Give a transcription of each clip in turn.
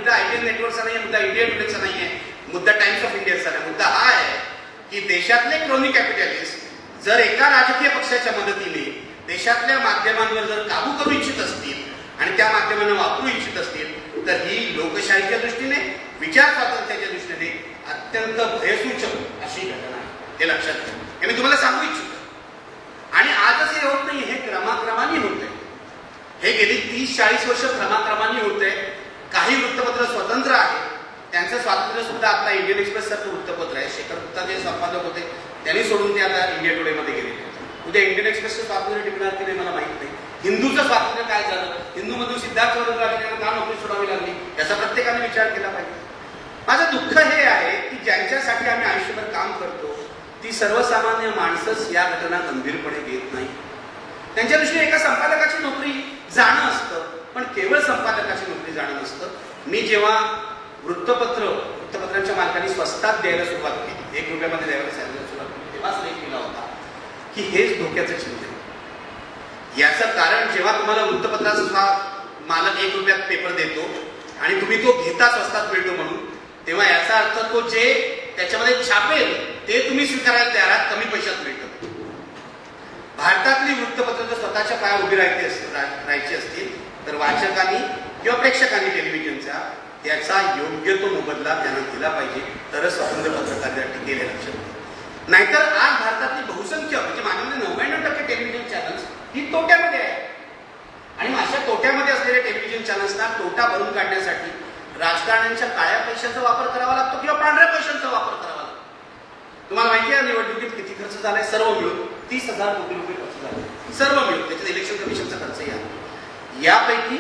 मुद्दा ITN नेटवर्कचा नाही, मुद्दा इंडिया टुडेचा नाही आहे, मुद्दा टाइम्स ऑफ इंडियाचा नाही. मुद्दा हा आहे की देशातले क्रोनी कॅपिटलिस्ट जर एका राजकीय पक्षाच्या मदतीने देशातल्या माध्यमांवर जर काबू करू इच्छित असतील आणि त्या माध्यमांना वापरू इच्छित असतील तर ही लोकशाहीच्या दृष्टीने, विचार स्वातंत्र्याच्या दृष्टीने अत्यंत भयसूचक अशी घटना आहे. हे लक्षात घ्या, हे मी तुम्हाला सांगू इच्छितो. आणि आजच हे होत नाही, हे क्रमाक्रमाने होत आहे. हे गेली 30-40 वर्ष क्रमाक्रमाने होत आहे. काही वृत्तपत्र स्वतंत्र आहे, त्यांचं स्वातंत्र्य सुद्धा आता इंडियन एक्सप्रेस सारखं वृत्तपत्र आहे. शेखर गुप्ता जे संपादक होते त्यांनी सोडून ते आता इंडिया टुडे मध्ये गेले. उद्या इंडियन एक्सप्रेसचं स्वातंत्र्य टिकणार की नाही मला माहित नाही. हिंदूचं स्वातंत्र्य काय झालं, हिंदूमधून सिद्धार्थ चौधरी का नोकरी सोडावी लागली, याचा प्रत्येकाने विचार केला पाहिजे. माझं दुःख हे आहे की ज्यांच्यासाठी आम्ही आयुष्यभर काम करतो ती सर्वसामान्य माणसंच या घटना गंभीरपणे घेत नाही. त्यांच्या दृष्टीने एका संपादकाची नोकरी जाणं असतं, पण केवळ संपादकाची नोकरी जाणं नसतं. मी जेव्हा वृत्तपत्रांच्या मालकांनी स्वस्तात द्यायला सुरुवात केली, 1 रुपयामध्ये द्यायला सांगितलं सुरुवात केली, तेव्हाच लेख लिहिला होता की हेच धोक्याचं चिन्ह आहे. याचं कारण जेव्हा तुम्हाला वृत्तपत्राचा मालक 1 रुपयात पेपर देतो आणि तुम्ही तो घेता स्वस्तात मिळतो म्हणून, तेव्हा याचा अर्थ तो जे त्याच्यामध्ये छापेल ते तुम्ही स्वीकारायला तयार आहात, कमी पैशात मिळतं. भारतातली वृत्तपत्र जर स्वतःच्या पायावर उभी राहायची असतील तर वाचकांनी किंवा प्रेक्षकांनी टेलिव्हिजनचा त्याचा योग्य तो मोबदला त्यांना दिला पाहिजे, तरच स्वतंत्र पत्रकारिता टिकेल. लक्षात. नाहीतर आज भारतातली बहुसंख्य म्हणजे माझ्यामध्ये 99% टेलिव्हिजन चॅनल्स ही तोट्यामध्ये आहे. आणि अशा तोट्यामध्ये असलेल्या टेलिव्हिजन चॅनल्सना तोटा भरून काढण्यासाठी राजकारण्यांच्या काळ्या पैशाचा वापर करावा लागतो किंवा पांढऱ्या पैशांचा वापर करावा लागतो. तुम्हाला माहिती आहे निवडणुकीत किती खर्च झालाय? सर्व मिळून 30,000 कोटी रुपये खर्च झाले, सर्व मिळून. त्याच्यात इलेक्शन कमिशनचा खर्च यापैकी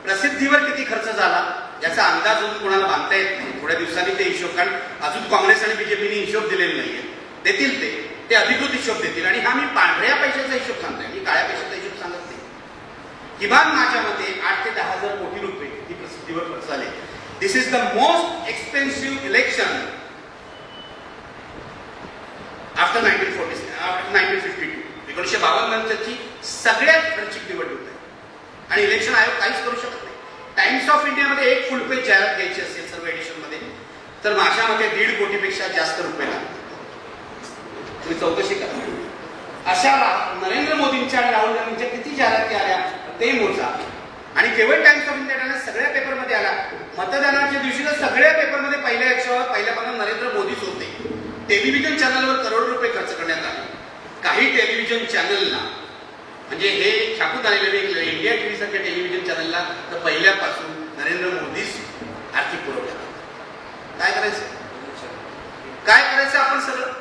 प्रसिद्धीवर किती खर्च झाला याचा अंदाज अजून कोणाला बांधता येत नाही. थोड्या दिवसांनी ते हिशोब, कारण अजून काँग्रेस आणि बीजेपीने हिशोब दिलेले नाहीये, देतील ते अधिकृत हिशोब देतील. आणि हा मी पांढऱ्या पैशाचा हिशोब सांगतोय, मी काळ्या पैशाचा हिशोब सांगत नाही. किमान माझ्या मते 8 ते 10,000 कोटी रुपये किती प्रसिद्धीवर खर्च झाले. This is the most expensive election after 1952. 1952 नंतरची सगळ्यात खर्चिक निवडणूक आहे आणि इलेक्शन आयोग काहीच करू शकत नाही. टाइम्स ऑफ इंडियामध्ये 1 फुल पेज जाहिरात घ्यायची असेल सर्व एडिशन मध्ये तर माझ्या मते 1.5 कोटीपेक्षा जास्त रुपये लागतात. तुम्ही चौकशी करा. अशा नरेंद्र मोदींच्या आणि राहुल गांधींच्या किती जाहिराती आल्या ते मोजा. आणि केवळ टाइम्स ऑफ इंडिया सगळ्या पेपरमध्ये आला. मतदानाच्या दिवशी तर सगळ्या पेपरमध्ये पहिल्या 100 पहिल्यापासून नरेंद्र मोदीच होते. टेलिव्हिजन चॅनलवर करोड रुपये खर्च करण्यात आले. काही टेलिव्हिजन चॅनलला म्हणजे हे छापून आलेले इंडिया टीव्ही सारख्या टेलिव्हिजन चॅनलला तर पहिल्यापासून नरेंद्र मोदीच आर्थिक पुरवठा. काय करायचं आपण सगळं?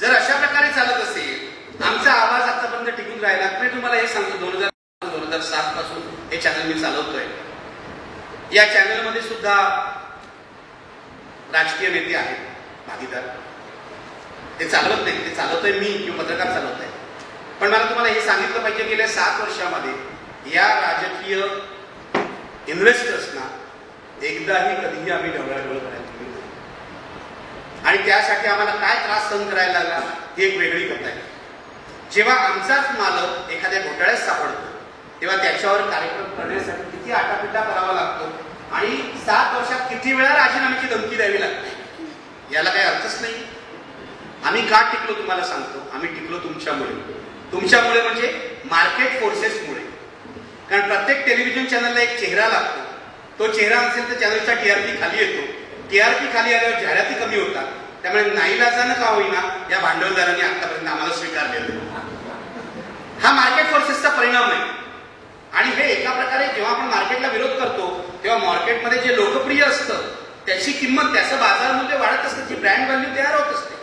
जर अशा प्रकारे चालत असेल, आमचा आवाज आतापर्यंत टिकून राहिला. मी तुम्हाला हे सांगतो 2007 पासून हे चॅनल मी चालवतोय. या चॅनलमध्ये सुद्धा राजकीय नेते आहेत भागीदार. ते चालवत नाही, ते चालवतोय मी किंवा पत्रकार चालवत आहे. पण मला तुम्हाला हे सांगितलं पाहिजे गेल्या 7 वर्षामध्ये या राजकीय इन्व्हेस्टर्सना एकदाही कधीही आम्ही ढवळाढवळ करायला दिली नाही. आणि त्यासाठी आम्हाला काय त्रास सहन करायला लागला ही एक वेगळी कथा आहे. जेव्हा आमचाच मालक एखाद्या घोटाळ्यात सापडतो तेव्हा त्याच्यावर कार्यक्रम करण्यासाठी किती आटापिटा करावा लागतो आणि 7 वर्षात किती वेळा राजीनाम्याची धमकी द्यावी लागते, याला काही अर्थच नाही. आम्ही का टिकलो तुम्हाला सांगतो. आम्ही टिकलो तुमच्यामुळे म्हणजे मार्केट फोर्सेसमुळे. कारण प्रत्येक टेलिव्हिजन चॅनलला एक चेहरा लागतो. तो चेहरा नसेल तर चॅनलचा TRP खाली येतो. TRP खाली आल्यावर जाहिराती कमी होतात. त्यामुळे नाईलाजानं का होईना या भांडवलदारांनी आतापर्यंत आम्हाला स्वीकारलेलं. हा मार्केट फोर्सेसचा परिणाम आहे. आणि हे एका प्रकारे जेव्हा आपण मार्केटला विरोध करतो तेव्हा मार्केटमध्ये जे लोकप्रिय असतं त्याची किंमत, त्याचं बाजार मूल्य वाढत असतं, जी ब्रँड व्हॅल्यू तयार होत असते.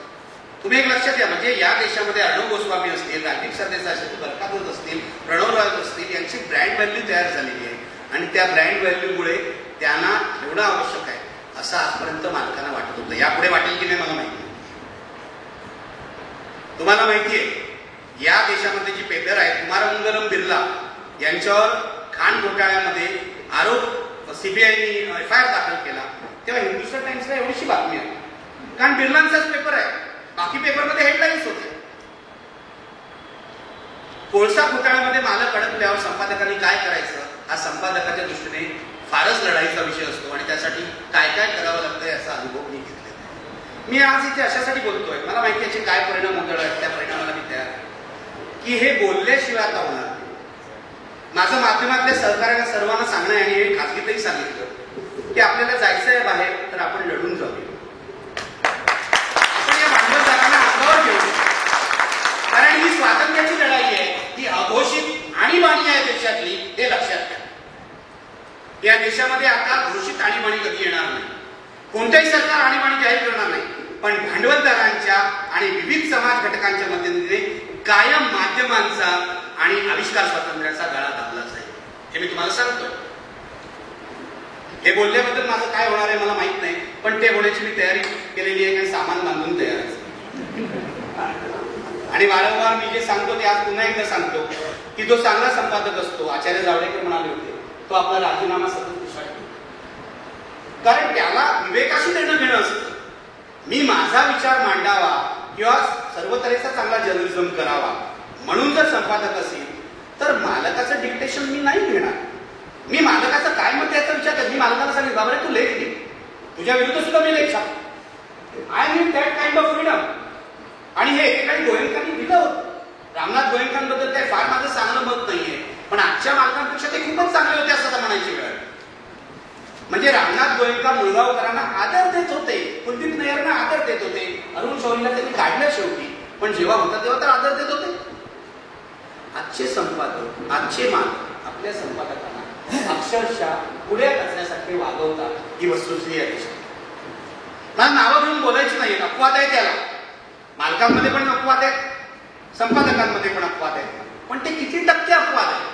तुम्ही एक लक्षात घ्या, म्हणजे या देशामध्ये अर्णव गोस्वामी असतील, राजदीप सरदेसाई असतील, बरकादूत असतील, प्रणव राज असतील, यांची ब्रँड व्हॅल्यू तयार झालेली आहे. आणि त्या ब्रँड व्हॅल्यूमुळे त्यांना ठेवणं आवश्यक आहे असं आजपर्यंत मालकांना वाटत होतं. यापुढे वाटेल की नाही मला माहिती नाही. तुम्हाला माहितीये या देशामध्ये जी पेपर आहे कुमारमंगलम बिर्ला यांच्यावर खाण घोटाळ्यामध्ये आरोप सीबीआयनी FIR दाखल केला तेव्हा हिंदुस्तान टाइम्सला एवढीशी बातमी आहे. कारण बिर्लांचाच पेपर आहे, बाकी पेपरमध्ये हेडलाईन्स होते. कोळसा घोटाळ्यामध्ये मालक अडकल्यावर संपादकांनी काय करायचं हा संपादकाच्या दृष्टीने फारच लढाईचा विषय असतो आणि त्यासाठी काय काय करावं लागतं याचा अनुभव मी घेतलेला आहे. मी आज इथे अशासाठी बोलतोय, मला माहिती याचे काय परिणाम होणार आहेत, त्या परिणामाला मी तयार की हे बोलल्याशिवाय आता होणार नाही. माझं माध्यमातल्या सहकार्यांना सर्वांना सांगणं आहे, आणि खासगीतही सांगितलं की आपल्याला जायचं आहे बाहेर तर आपण लढून जाऊया. आपण या भांडवलदारांना अंगावर घेऊ, कारण ही स्वातंत्र्याची लढाई आहे, ही अघोषित आणीबाणी आहे देशातली, हे लक्षात घ्या. या देशामध्ये आता घोषित आणीबाणी कधी येणार नाही, कोणतेही सरकार आणीबाणी जाहीर करणार नाही, पण भांडवलदारांच्या आणि विविध समाज घटकांच्या मदतीने कायम माध्यमांचा आणि आविष्कार स्वातंत्र्याचा गळा दाबलाच आहे, हे मी तुम्हाला सांगतो. हे बोलल्याबद्दल माझं काय होणार आहे मला माहित नाही, पण ते होण्याची मी तयारी केलेली आहे, कारण सामान बांधून तयार आहे. आणि वारंवार मी जे सांगतो ते आज पुन्हा एकदा सांगतो की जो चांगला संपादक असतो, आचार्य जावडेकर म्हणाले होते, तो आपला राजीनामा सतत पुष्ट ठेवतो, कारण त्याला विवेकाशी देणं घेणं असतं. मी माझा विचार मांडावा किंवा सर्व तऱ्हेचा चांगला जर्नलिझम करावा म्हणून जर संपादक असेल तर मालकाचं डिक्टेशन मी नाही घेणार. मी मालकाचं काय मत याचा विचार कर, मी मालकाला सांगेन बाबा तू लेख दे, तुझ्या विरुद्ध सुद्धा मी लेख छाप. I need that kind of freedom. आणि हे एकेकाळी गोयंकांनी दिलं होतं. रामनाथ गोयंकांबद्दल काय फार माझं चांगलं मत नाहीये, पण आजच्या मालकांपेक्षा ते खूपच चांगले होते असं म्हणायची वेळ. म्हणजे रामनाथ गोयंका मुळगावकरांना आदर देत होते, कुलदीप नय्यरना आदर देत होते, अरुण शौरीला त्यांनी काढलं शेवटी, पण जेव्हा होता तेव्हा तर आदर देत होते. आजचे संपादक, आजचे मालक आपल्या संपादकांना अक्षरशः पुढे असण्यासाठी वागवतात, ही वस्तुस्थिती आहे. मला नावं घेऊन बोलायची नाही, अपवाद आहे त्याला. मालकांमध्ये पण अपवाद आहेत, संपादकांमध्ये पण अपवाद आहेत, पण ते किती टक्के अपवाद आहे?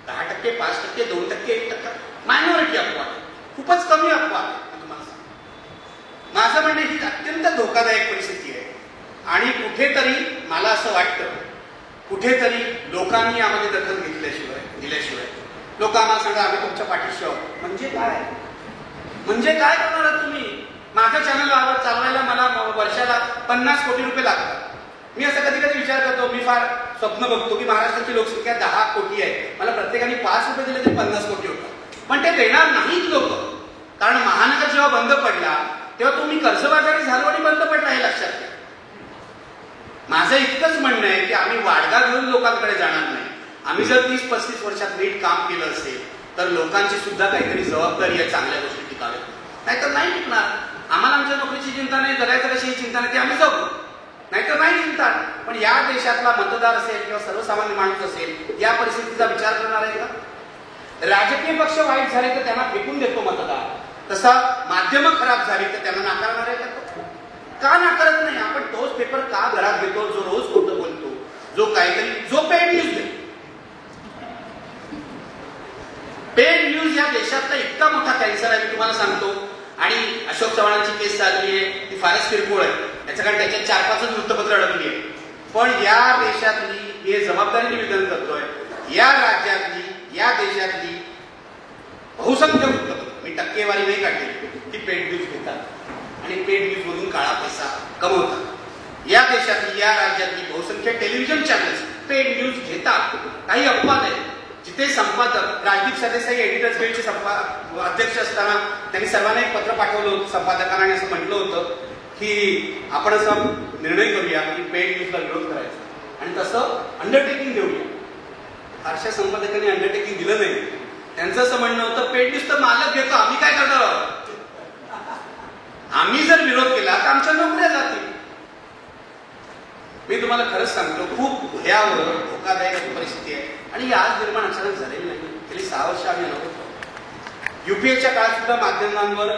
10%, 5%, 2%, 1%, मायनॉरिटी अपवाद आहे, खूपच कमी अपवाद आहे. तुम्हाला सांग, माझं म्हणणं ही अत्यंत धोकादायक परिस्थिती आहे. आणि कुठेतरी मला असं वाटतं, कुठेतरी लोकांनी यामध्ये दखल दिल्याशिवाय लोक आम्हाला सांगा आम्ही तुमच्या पाठीशी आहोत. म्हणजे काय, म्हणजे काय करणार तुम्ही? माझं चॅनल चालवायला मला वर्षाला 50 कोटी रुपये लागतात. मी असं कधी कधी विचार करतो, मी फार स्वप्न बघतो की महाराष्ट्राची लोकसंख्या 10 कोटी आहे, मला प्रत्येकाने 5 रुपये दिले तरी 50 कोटी होतात. पण ते देणार नाहीत लोक, कारण महानगर जेव्हा बंद पडला तेव्हा तुम्ही कर्जबाजारी झालो आणि बंद पडला, हे लक्षात घ्या. माझं इतकंच म्हणणं आहे की आम्ही वाडगा घेऊन लोकांकडे जाणार नाही. आम्ही जर 30-35 वर्षात नीट काम केलं असेल तर लोकांची सुद्धा काहीतरी जबाबदारी आहे चांगल्या गोष्टी टिकाव्यात, नाहीतर नाही टिकणार. आम्हाला आमच्या नोकरीची चिंता नाही, जगायचं कशी चिंता नाही, ते आम्ही जगू, नाहीतर नाही चिंता. पण या देशातला मतदार असेल किंवा सर्वसामान्य माणूस असेल या परिस्थितीचा विचार करणार आहे का? राजकीय पक्ष वाईट झाले तर त्यांना फेकून देतो मतदार, तसा माध्यम खराब झाली तर त्यांना नाकारणार आहे का नाकारत नाही? आपण तोच पेपर का घरात घेतो जो रोज खोटं बोलतो, जो काहीतरी जो पेड न्यूज देतो. पेड न्यूज या देशातला इतका मोठा कॅन्सर आहे, मी तुम्हाला सांगतो. आणि अशोक चव्हाणांची केस चालली आहे, ती फारच किरकोळ आहे, त्याच्या कारण त्याच्यात 4-5 वृत्तपत्र अडकली आहे. पण या देशातली, मी हे जबाबदारीने निवेदन करतोय, या राज्यातली, या देशातली बहुसंख्य वृत्तपत्र, मी टक्केवारी नाही काढली, ती पेड न्यूज घेतात आणि पेड न्यूज मधून काळा पैसा कमवतात. या देशातली, या राज्यातली बहुसंख्य टेलिव्हिजन चॅनल्स पेड न्यूज घेतात. काही अपवाद आहे जिथे संपादक, राजदीप सरदेसाई एडिटर्स गिल्डचे अध्यक्ष असताना त्यांनी सर्वांना एक पत्र पाठवलं होतं संपादकांना आणि असं म्हटलं होतं की आपण असा निर्णय करूया की पेड न्यूजला विरोध करायचा आणि तसं अंडरटेकिंग देऊया. फारशा संपादकांनी अंडरटेकिंग दिलं नाही. त्यांचं असं म्हणणं होतं पेड न्यूज तर मालक घेतो, आम्ही काय करणार आहोत? आम्ही जर विरोध केला तर आमच्या नोकऱ्या जातील. मी तुम्हाला खरंच सांगतो, खूप भयावह धोकादायक परिस्थिती आहे आणि आज निर्माण अचानक झालेली नाही. गेली 6 वर्ष आम्ही अनुभवतो. युपीएच्या काळात सुद्धा माध्यमांवर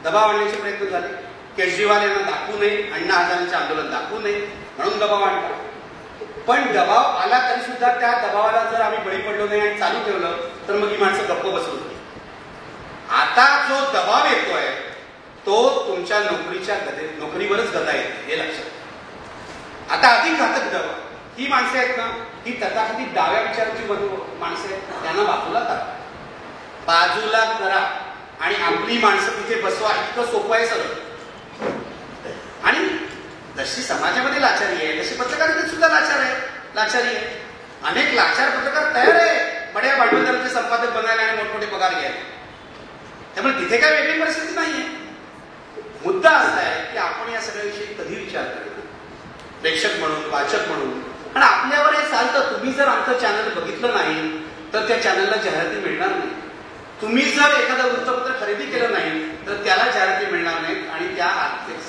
दबाव आणण्याचे प्रयत्न झाले. केजरीवाल यांना दाखवू नये, अण्णा हजारेंचे आंदोलन दाखवू नये म्हणून दबाव आणला. पण दबाव आला तरी सुद्धा त्या दबावाला जर आम्ही बळी पडलो नाही आणि चालू ठेवलं तर मग ही माणसं गप्प बसली होती. आता जो दबाव येतोय तो तुमच्या नोकरीवरच गदा येते, हे लक्षात. आता अधिक घातक दबाव, ही माणसं आहेत ना, ही तथाकथित डाव्या विचाराची माणसं आहेत, त्यांना बाजूला करा आणि आपली माणसं तिथे बसवा. इतकं सोपं आहे सगळं. आणि जशी समाजामध्ये लाचारी आहे तशी पत्रकारितेत सुद्धा लाचारी आहे. अनेक लाचार पत्रकार तयार आहे बड्या भांडवलदारांचे संपादक बनायला आणि मोठमोठे पगार घ्यायला. त्यामुळे तिथे काय वेगळी परिस्थिती नाहीये. मुद्दा असा आहे की आपण या सगळ्याविषयी कधी विचार करणार, प्रेक्षक म्हणून, वाचक म्हणून. आणि आपल्यावर हे चालतं, तुम्ही जर आमचं चॅनल बघितलं नाही तर त्या चॅनलला जाहिराती मिळणार नाही. तुम्ही जर एखादं वृत्तपत्र खरेदी केलं नाही तर त्याला जाहिराती मिळणार नाहीत आणि त्या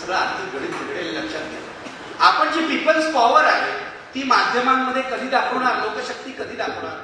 सगळं आर्थिक गणित बिघडेल. लक्षात घ्या, आपण जी पीपल्स पॉवर आहे ती माध्यमांमध्ये कधी दाखवणार, लोकशक्ती कधी दाखवणार.